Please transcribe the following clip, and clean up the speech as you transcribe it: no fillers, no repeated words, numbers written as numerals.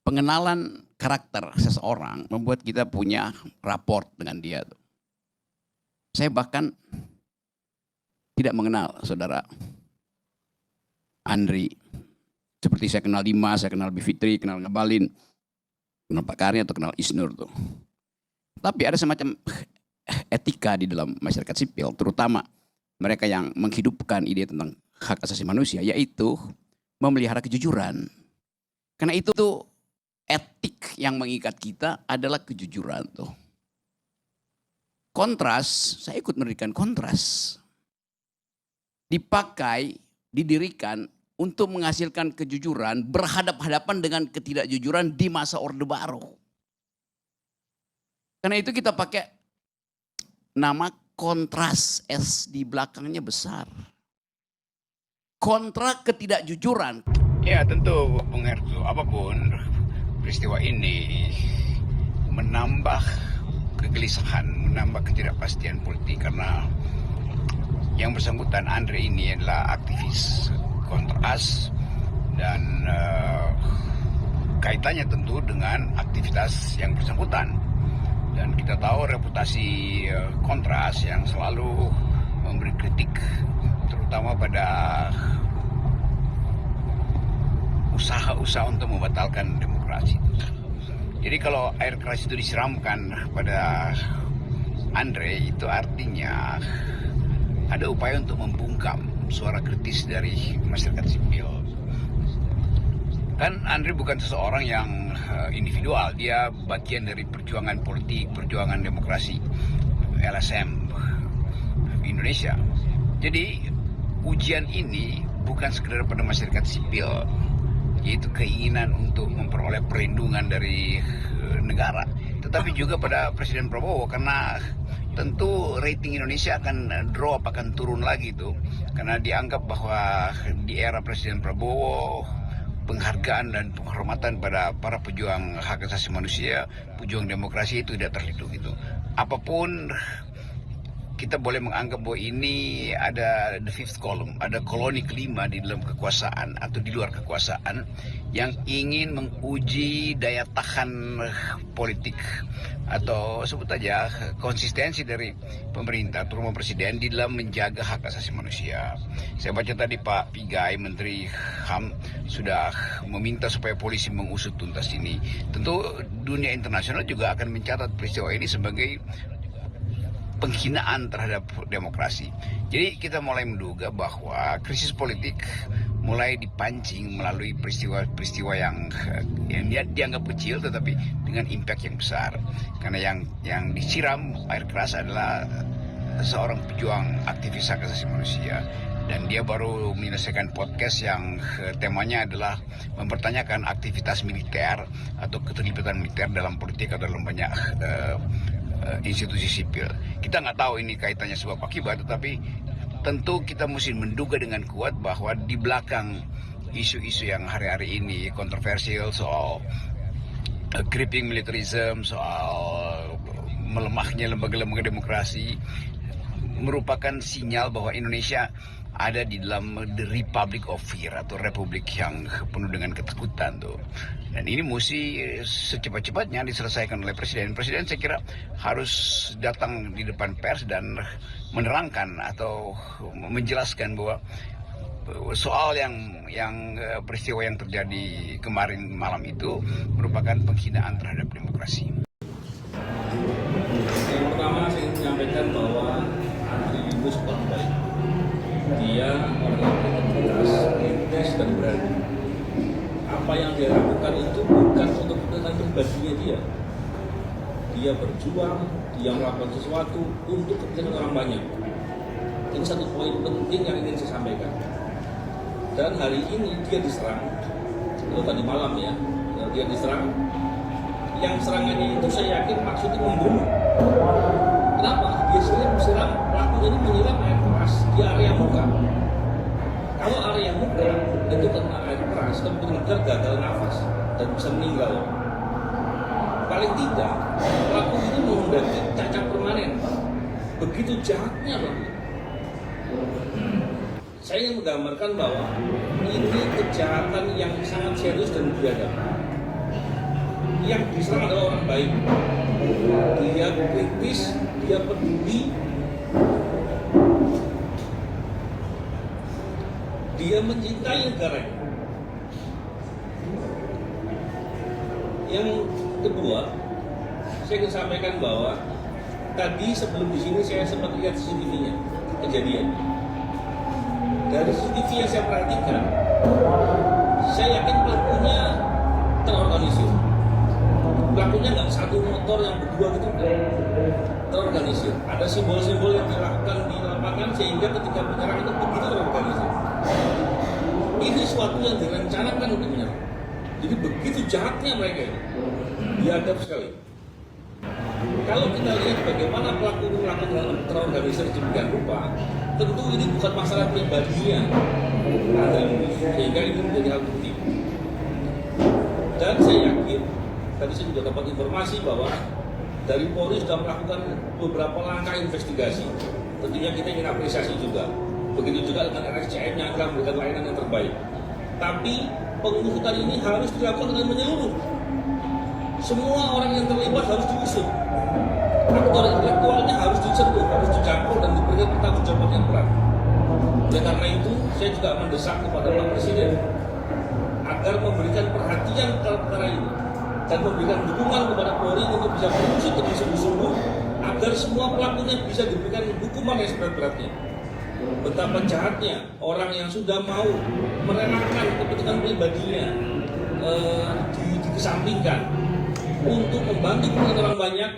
Pengenalan karakter seseorang membuat kita punya raport dengan dia tuh. Saya bahkan tidak mengenal saudara Andri. Seperti saya kenal Dimas, saya kenal Bivitri, kenal Ngabalin, kenal Pak Karni atau kenal Isnur tuh. Tapi ada semacam etika di dalam masyarakat sipil, terutama mereka yang menghidupkan ide tentang hak asasi manusia, yaitu memelihara kejujuran. Karena itu tuh etik yang mengikat kita adalah kejujuran tuh. Kontras, saya ikut mendirikan Kontras. Dipakai, didirikan untuk menghasilkan kejujuran berhadap-hadapan dengan ketidakjujuran di masa Orde Baru. Karena itu kita pakai nama Kontras, S di belakangnya besar. Kontra ketidakjujuran. Ya tentu Bung Hertu, apapun peristiwa ini menambah kegelisahan, menambah ketidakpastian politik karena yang bersangkutan Andre ini adalah aktivis Kontras dan kaitannya tentu dengan aktivitas yang bersangkutan. Dan kita tahu reputasi Kontras yang selalu memberi kritik terutama pada usaha-usaha untuk membatalkan demokrasi. Jadi kalau air keras itu disiramkan pada Andre, itu artinya ada upaya untuk membungkam suara kritis dari masyarakat sipil. Kan Andre bukan seseorang yang individual, dia bagian dari perjuangan politik, perjuangan demokrasi LSM Indonesia. Jadi ujian ini bukan sekedar pada masyarakat sipil, yaitu keinginan untuk memperoleh perlindungan dari negara, tetapi juga pada Presiden Prabowo, karena tentu rating Indonesia akan drop, akan turun lagi itu, karena dianggap bahwa di era Presiden Prabowo penghargaan dan penghormatan pada para pejuang hak asasi manusia, pejuang demokrasi itu tidak terlindung itu. Apapun kita boleh menganggap bahwa ini ada the fifth column, ada koloni kelima di dalam kekuasaan atau di luar kekuasaan yang ingin menguji daya tahan politik atau sebut aja konsistensi dari pemerintah, terutama presiden di dalam menjaga hak asasi manusia. Saya baca tadi Pak Pigai, Menteri HAM, sudah meminta supaya polisi mengusut tuntas ini. Tentu dunia internasional juga akan mencatat peristiwa ini sebagai penghinaan terhadap demokrasi. Jadi kita mulai menduga bahwa krisis politik mulai dipancing melalui peristiwa-peristiwa yang dianggap kecil tetapi dengan impact yang besar. Karena yang disiram air keras adalah seorang pejuang aktivis hak asasi manusia. Dan dia baru menyelesaikan podcast yang temanya adalah mempertanyakan aktivitas militer atau keterlibatan militer dalam politik atau dalam banyak institusi sipil. Kita nggak tahu ini kaitannya sebab akibat, tetapi tentu kita mesti menduga dengan kuat bahwa di belakang isu-isu yang hari-hari ini kontroversial soal creeping militarism, soal melemahnya lembaga-lembaga demokrasi, merupakan sinyal bahwa Indonesia ada di dalam the republic of fear atau republik yang penuh dengan ketakutan tuh. Dan ini mesti secepat-cepatnya diselesaikan oleh presiden. Presiden saya kira harus datang di depan pers dan menerangkan atau menjelaskan bahwa soal yang peristiwa yang terjadi kemarin malam itu merupakan penghinaan terhadap demokrasi. Yang pertama saya ingin menyampaikan bahwa Andri Yunus orang baik. Dia orang yang berintegritas, kritis dan berani. Apa yang dia lakukan itu bukan untuk kepentingan pribadinya dia. Dia berjuang, dia melakukan sesuatu untuk kepentingan orang banyak. Ini satu poin penting yang ingin saya sampaikan. Dan hari ini dia diserang. Itu tadi malam ya, dia diserang. Yang serangannya itu saya yakin maksudnya membunuh. Kenapa? Dia serang pelakunya ini menyiram air keras di area muka. Kalau area muka itu kena air keras, kemudian gagal nafas dan bisa meninggal. Paling tidak, pelaku ini menghadapi cacat permanen. Begitu jahatnya Pak. Saya ingin menggambarkan bahwa ini kejahatan yang sangat serius dan beradab. yang diserang adalah orang baik. Dia kritis, dia peduli, dia mencintai negaranya. Yang kedua, saya ingin sampaikan bahwa tadi sebelum di sini saya sempat lihat CCTV-nya kejadian. Dari CCTV yang saya perhatikan, saya yakin pelakunya terorganisir. Pelakunya nggak satu motor yang berdua gitu, terorganisir. Ada simbol-simbol yang dilakukan di lapangan sehingga ketika menyerang itu begitu terorganisir. Ini suatu yang direncanakan untuk menyerang. Jadi begitu jahatnya mereka ini, biadab sekali. Kalau kita lihat bagaimana pelaku melakukan terorganisir sedemikian rupa, tentu ini bukan masalah pribadinya, sehingga ini menjadi hal penting. Dan saya yakin, tadi saya juga dapat informasi bahwa dari Polri sudah melakukan beberapa langkah investigasi. Tentunya kita ingin apresiasi juga. Begitu juga dengan RSCM yang telah memberikan layanan yang terbaik. Tapi pengusutan ini harus dilakukan dengan menyeluruh. Semua orang yang terlibat harus diusut. Aktor intelektualnya harus disentuh, harus dijangkau dan diberikan pertanggungjawaban yang berat. Oleh karena itu, saya juga mendesak kepada Pak Presiden agar memberikan perhatian ke perkara ini dan memberikan dukungan kepada Polri untuk bisa mengusut lebih sungguh-sungguh agar semua pelakunya bisa diberikan hukuman yang seberat-beratnya. Betapa jahatnya orang yang sudah mau merelakan kepentingan pribadinya dikesampingkan untuk membantu orang banyak